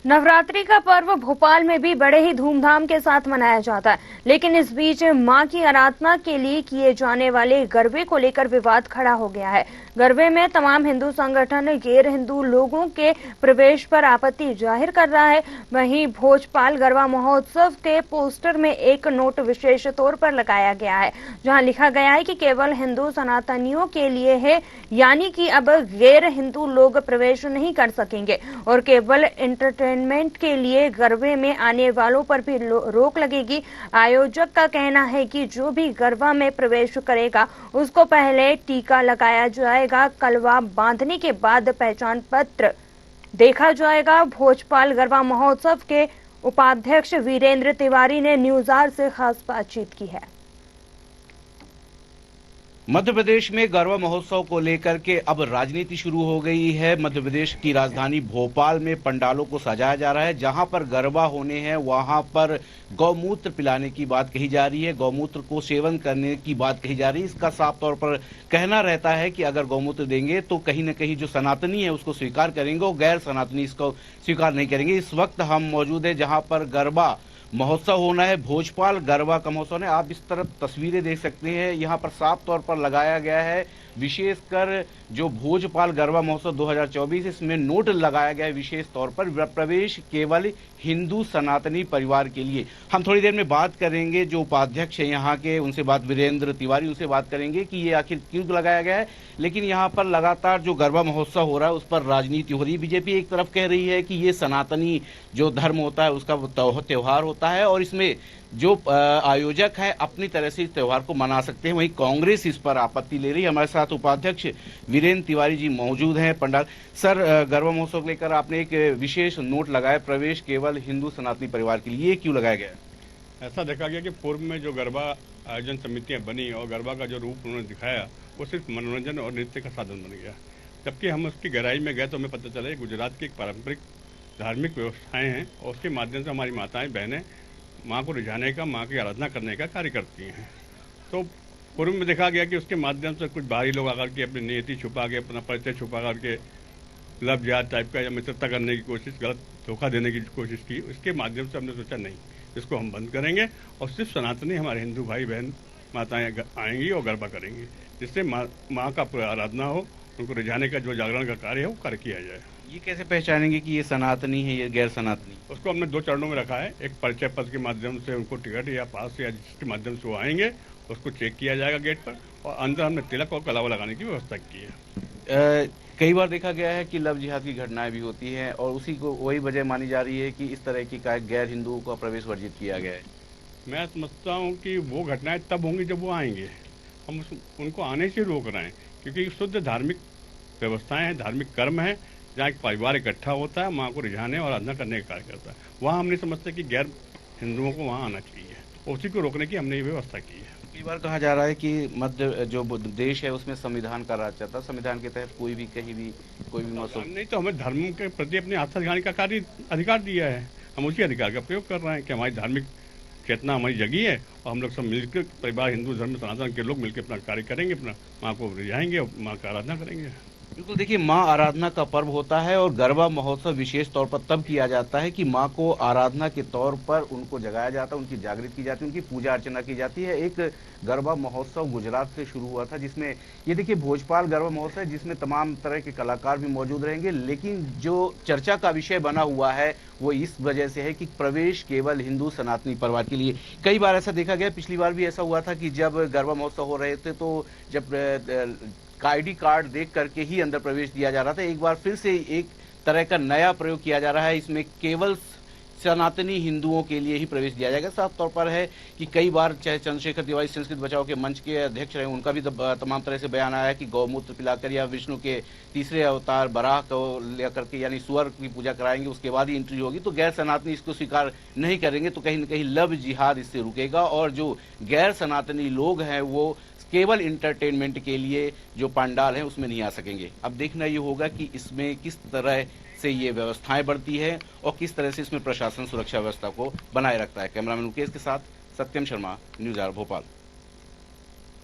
नवरात्रि का पर्व भोपाल में भी बड़े ही धूमधाम के साथ मनाया जाता है, लेकिन इस बीच मां की आराधना के लिए किए जाने वाले गरबे को लेकर विवाद खड़ा हो गया है। गरबे में तमाम हिंदू संगठन गैर हिंदू लोगों के प्रवेश पर आपत्ति जाहिर कर रहा है। वहीं भोजपाल गरबा महोत्सव के पोस्टर में एक नोट विशेष तौर पर लगाया गया है, जहां लिखा गया है कि केवल हिंदू सनातनियों के लिए है, यानी कि अब गैर हिंदू लोग प्रवेश नहीं कर सकेंगे और केवल एंटरटेनमेंट के लिए गरबे में आने वालों पर भी रोक लगेगी। आयोजक का कहना है कि जो भी गरबा में प्रवेश करेगा उसको पहले टीका लगाया जाएगा, कलवा बांधने के बाद पहचान पत्र देखा जाएगा। भोजपाल गरबा महोत्सव के उपाध्यक्ष वीरेंद्र तिवारी ने न्यूज आवर से खास बातचीत की है। मध्य प्रदेश में गरबा महोत्सव को लेकर के अब राजनीति शुरू हो गई है। मध्य प्रदेश की राजधानी भोपाल में पंडालों को सजाया जा रहा है। जहां पर गरबा होने हैं वहां पर गौमूत्र पिलाने की बात कही जा रही है, गौमूत्र को सेवन करने की बात कही जा रही है। इसका साफ तौर पर कहना रहता है कि अगर गौमूत्र देंगे तो कहीं न कहीं जो सनातनी है उसको स्वीकार करेंगे और गैर सनातनी इसको स्वीकार नहीं करेंगे। इस वक्त हम मौजूद है जहां पर गरबा महोत्सव होना है, भोजपाल गरबा का महोत्सव है। आप इस तरफ तस्वीरें देख सकते हैं, यहाँ पर साफ तौर पर लगाया गया है, विशेषकर जो भोजपाल गरबा महोत्सव 2024 इसमें नोट लगाया गया है विशेष तौर पर प्रवेश केवल हिंदू सनातनी परिवार के लिए। हम थोड़ी देर में बात करेंगे, जो उपाध्यक्ष हैं यहाँ के, उनसे बात वीरेंद्र तिवारी, उनसे बात करेंगे कि ये आखिर क्यों लगाया गया है। लेकिन यहाँ पर लगातार जो गरबा महोत्सव हो रहा है उस पर राजनीति हो रही है। बीजेपी एक तरफ कह रही है कि ये सनातनी जो धर्म होता है उसका त्योहार होता है और इसमें जो आयोजक है अपनी तरह से इस त्योहार को मना सकते हैं। वहीं कांग्रेस इस पर आपत्ति ले रही है। हमारे साथ उपाध्यक्ष वीरेंद्र तिवारी जी मौजूद हैं। पंडाल सर, गरबा महोत्सव को लेकर आपने एक विशेष नोट लगाया, प्रवेश केवल हिंदू सनातनी परिवार के लिए, क्यों लगाया गया? ऐसा देखा गया कि पूर्व में जो गरबा आयोजन समितियां बनी और गरबा का जो रूप उन्होंने दिखाया वो सिर्फ मनोरंजन और नृत्य का साधन बन गया। जबकि हम उसकी गहराई में गए तो हमें पता चला गुजरात की एक पारंपरिक धार्मिक व्यवस्थाएं हैं और उसके माध्यम से हमारी माताएं बहनें माँ को रिझाने का, माँ की आराधना करने का कार्य करती हैं। तो पूर्व में देखा गया कि उसके माध्यम से कुछ बाहरी लोग आकर के अपनी नियति छुपा के, अपना परिचय छुपा करके लव जिहाद टाइप का या मित्रता करने की कोशिश, गलत धोखा देने की कोशिश की। उसके माध्यम से हमने सोचा नहीं, इसको हम बंद करेंगे और सिर्फ सनातनी हमारे हिंदू भाई बहन माताएं आएंगी और गरबा करेंगी, जिससे माँ का आराधना हो, उनको रिझाने का जो जागरण का कार्य है वो कार्य किया जाए। ये कैसे पहचानेंगे कि ये सनातनी है, ये गैर सनातनी? उसको हमने 2 चरणों में रखा है। एक परिचय पत्र के माध्यम से उनको टिकट या पास या जिसके माध्यम से वो आएंगे उसको चेक किया जाएगा गेट पर, और अंदर हमने तिलक और कलावा लगाने की व्यवस्था की है। कई बार देखा गया है कि लव जिहाद की घटनाएं भी होती हैं और उसी को वही वजह मानी जा रही है कि इस तरह की गैर हिंदुओं का प्रवेश वर्जित किया गया है। मैं समझता हूँ कि वो घटनाएं तब होंगी जब वो आएंगे। हम उनको आने से रोक रहे हैं क्योंकि शुद्ध धार्मिक व्यवस्थाएं हैं, धार्मिक कर्म है, जहाँ एक परिवार इकट्ठा होता है, माँ को रिझाने और आराधना करने का कार्य करता है। वहाँ हमने समझते कि गैर हिंदुओं को वहाँ आना चाहिए, उसी को रोकने की हमने ये व्यवस्था की है। कई बार कहा जा रहा है कि मध्य जो देश है उसमें संविधान का राज चलता है, संविधान के तहत कोई भी कहीं भी कोई भी मौसम नहीं, तो हमें धर्म के प्रति अपनी आस्था दिखाने का कार्य अधिकार दिया है। हम उसी अधिकार का प्रयोग कर रहे हैं कि हमारी धार्मिक चेतना हमारी जगी है और हम लोग सब मिलकर, परिवार हिंदू धर्म सनातन के लोग मिलकर अपना कार्य करेंगे, अपना माँ को रिझाएंगे और माँ का आराधना करेंगे। बिल्कुल, देखिए, माँ आराधना का पर्व होता है और गरबा महोत्सव विशेष तौर पर तब किया जाता है कि माँ को आराधना के तौर पर उनको जगाया जाता है, उनकी जागृत की जाती है, उनकी पूजा अर्चना की जाती है। एक गरबा महोत्सव गुजरात से शुरू हुआ था जिसमें ये देखिए भोजपाल गरबा महोत्सव जिसमें तमाम तरह के कलाकार भी मौजूद रहेंगे, लेकिन जो चर्चा का विषय बना हुआ है वो इस वजह से है कि प्रवेश केवल हिंदू सनातनी परिवार के लिए। कई बार ऐसा देखा गया, पिछली बार भी ऐसा हुआ था कि जब गरबा महोत्सव हो रहे थे तो जब आईडी कार्ड देख करके ही अंदर प्रवेश दिया जा रहा था। एक बार फिर से एक तरह का नया प्रयोग किया जा रहा है, इसमें केवल सनातनी हिंदुओं के लिए ही प्रवेश दिया जाएगा। साफ तौर पर है कि कई बार चाहे चंद्रशेखर तिवारी संस्कृत बचाओ के मंच के अध्यक्ष रहे, उनका भी तमाम तरह से बयान आया है कि गौमूत्र पिलाकर या विष्णु के तीसरे अवतार बराह को लेकर के यानी सुअर की पूजा कराएंगे, उसके बाद ही एंट्री होगी। तो गैर सनातनी इसको स्वीकार नहीं करेंगे तो कहीं न कहीं लव जिहाद इससे रुकेगा और जो गैर सनातनी लोग हैं वो केवल इंटरटेनमेंट के लिए जो पंडाल है उसमें नहीं आ सकेंगे। अब देखना ये होगा कि इसमें किस तरह से ये व्यवस्थाएं बढ़ती है और किस तरह से इसमें प्रशासन सुरक्षा व्यवस्था को बनाए रखता है। कैमरामैन मुकेश के साथ सत्यम शर्मा, न्यूज़ आवर भोपाल।